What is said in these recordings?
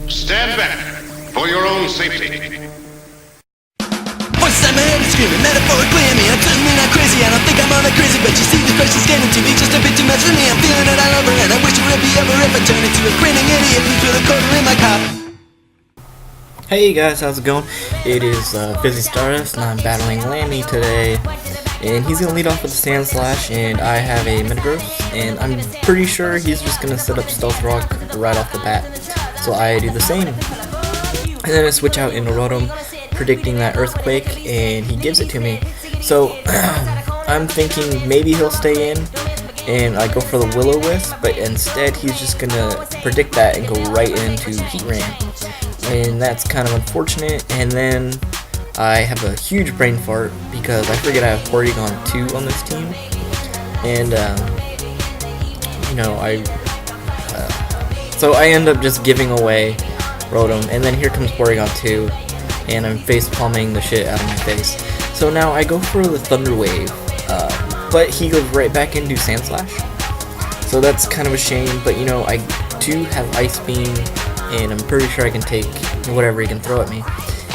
Stand back for your own safety. Voices in my head are screaming, metaphorically at me. I'm certainly not crazy, I don't think I'm all that crazy, but you see these questions getting to me just a bit too much for me. I'm feeling it all over, and I wish it would be over if I turned into a grinning idiot who's with a quarter in my cop. Hey guys, how's it going? It is Fizzy Stardust, and I'm battling Lammy today. And he's gonna lead off with the Sand Slash, and I have a Metagross, and I'm pretty sure he's just gonna set up Stealth Rock right off the bat. So I do the same. And then I switch out into Rotom, predicting that Earthquake, and he gives it to me. So I'm thinking maybe he'll stay in, and I go for the Will-O-Wisp, but instead he's just gonna predict that and go right into Heat Ram. And that's kind of unfortunate. And then I have a huge brain fart because I forget I have Porygon 2 on this team, and so I end up just giving away Rotom, and then here comes Porygon 2, and I'm face palming the shit out of my face. So now I go for the Thunder Wave, but he goes right back into Sand Slash. So that's kind of a shame, but I do have Ice Beam, and I'm pretty sure I can take whatever he can throw at me.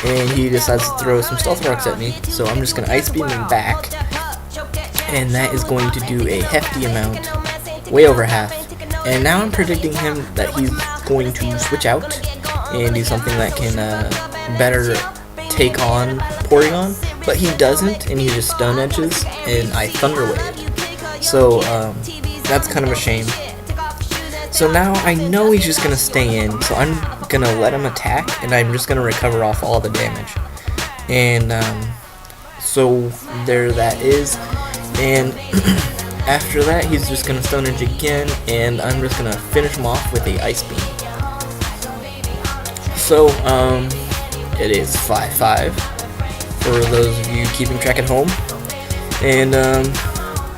And he decides to throw some Stealth Rocks at me, so I'm just going to Ice Beam him back, and that is going to do a hefty amount, way over half. And now I'm predicting him that he's going to switch out and do something that can better take on Porygon, but he doesn't, and he just Stone Edges, and I Thunder Wave. So that's kind of a shame. So now I know he's just going to stay in, so I'm going to let him attack, and I'm just going to recover off all the damage. And so there that is. And after that, he's just going to Stone Edge again, and I'm just going to finish him off with a Ice Beam. So it is 5-5 for those of you keeping track at home. And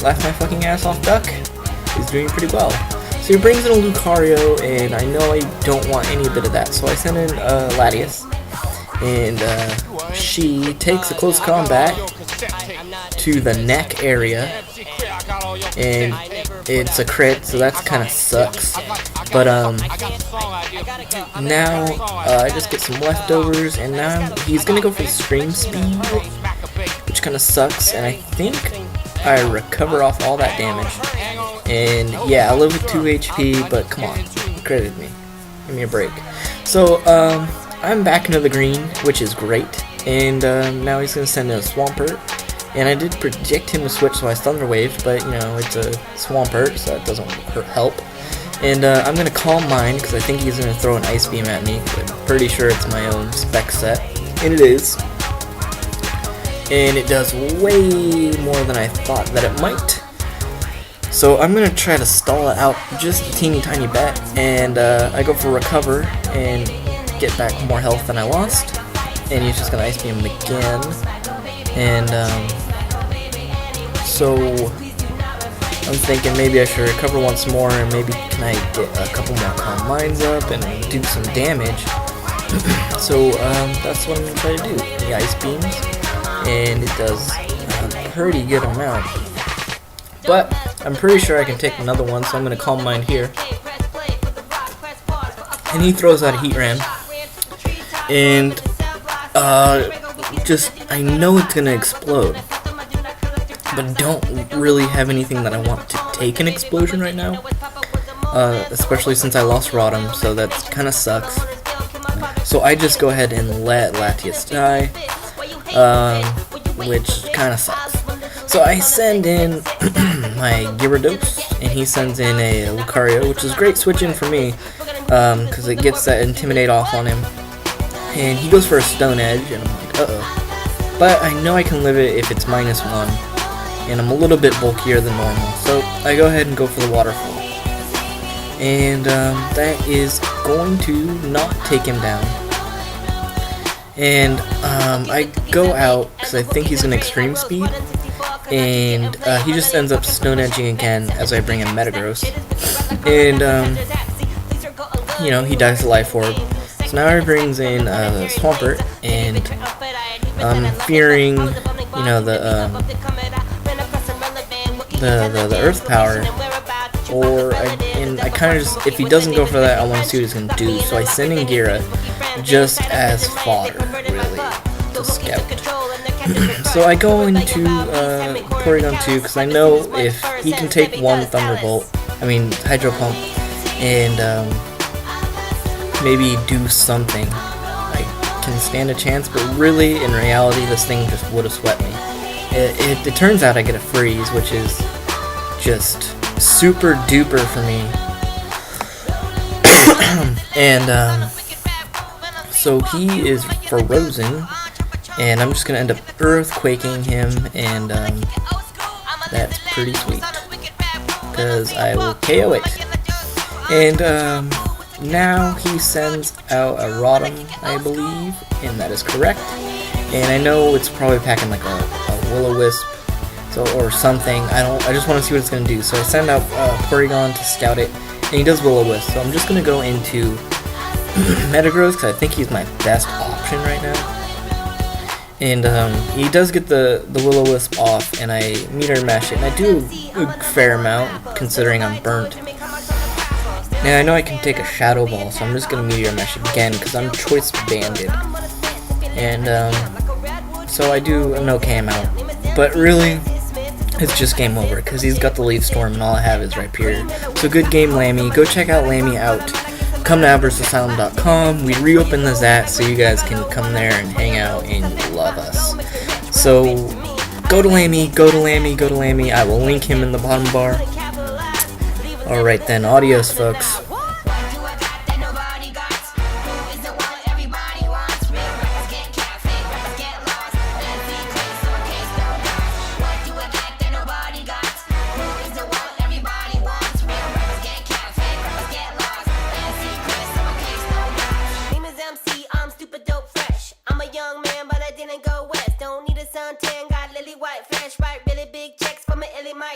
laugh my fucking ass off Duck is doing pretty well. So he brings in a Lucario, and I know I don't want any bit of that, so I send in Latias, and she takes a close combat to the neck area, and it's a crit, so that kind of sucks. But now I just get some leftovers, and now he's gonna go for Scream Speed, which kind of sucks, and I think I recover off all that damage. And yeah, I live with 2 HP, but come on, credit me. Give me a break. So, I'm back into the green, which is great. And now he's going to send in a Swampert. And I did predict him to switch, so I Thunder Waved, but it's a Swampert, so that doesn't help. And I'm going to Calm Mind, because I think he's going to throw an Ice Beam at me. I'm pretty sure it's my own spec set. And it is. And it does way more than I thought that it might. So I'm going to try to stall it out just a teeny tiny bit, and I go for Recover and get back more health than I lost, and he's just going to Ice Beam him again. And so I'm thinking maybe I should recover once more, and maybe can I get a couple more Calm Minds up and do some damage. So that's what I'm going to try to do. The Ice Beams, and it does a pretty good amount. But I'm pretty sure I can take another one, so I'm going to Calm Mind here. And he throws out a Heat Ram. And I know it's going to explode, but don't really have anything that I want to take an explosion right now. Especially since I lost Rotom, so that kind of sucks. So I just go ahead and let Latias die, which kind of sucks. So I send in my Gyarados, and he sends in a Lucario, which is great switching for me, because it gets that Intimidate off on him. And he goes for a Stone Edge, and I'm like, uh-oh. But I know I can live it if it's -1, and I'm a little bit bulkier than normal, so I go ahead and go for the Waterfall. And that is going to not take him down. And I go out, because I think he's going to Extreme Speed, and he just ends up Stone Edging again as I bring in Metagross. And, he dies to Life Orb. So now he brings in Swampert, and I'm fearing, the Earth Power, or and I kind of just, if he doesn't go for that, I want to see what he's going to do. So I send in Gira just as fodder, really, to scout. So I go into Porygon 2 because I know if he can take one Hydro Pump, and maybe do something, I can stand a chance, but really, in reality, this thing just would have swept me. It turns out I get a freeze, which is just super duper for me. And so he is frozen, and I'm just gonna end up earthquaking him, and that's pretty sweet because I will KO it. And now he sends out a Rotom, I believe, and that is correct. And I know it's probably packing like a Will-O-Wisp, or something. I just want to see what it's gonna do. So I send out Porygon to scout it, and he does Will-O-Wisp. So I'm just gonna go into Metagross because I think he's my best option right now. And he does get the Will-O-Wisp off, and I Meteor Mash it, and I do a fair amount considering I'm burnt. Now I know I can take a Shadow Ball, so I'm just gonna Meteor Mash again because I'm Choice Banded. And so I do an okay amount, but really it's just game over because he's got the Leaf Storm, and all I have is Rhyperior. So good game, Lammy. Go check out Lammy out. Come to AversAsylum.com. We reopen the Zat so you guys can come there and hang out and love us. So go to Lammy, go to Lammy, go to Lammy. I will link him in the bottom bar. Alright then, adios folks.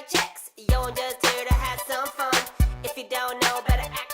Checks. Yo, I'm just here to have some fun. If you don't know, better act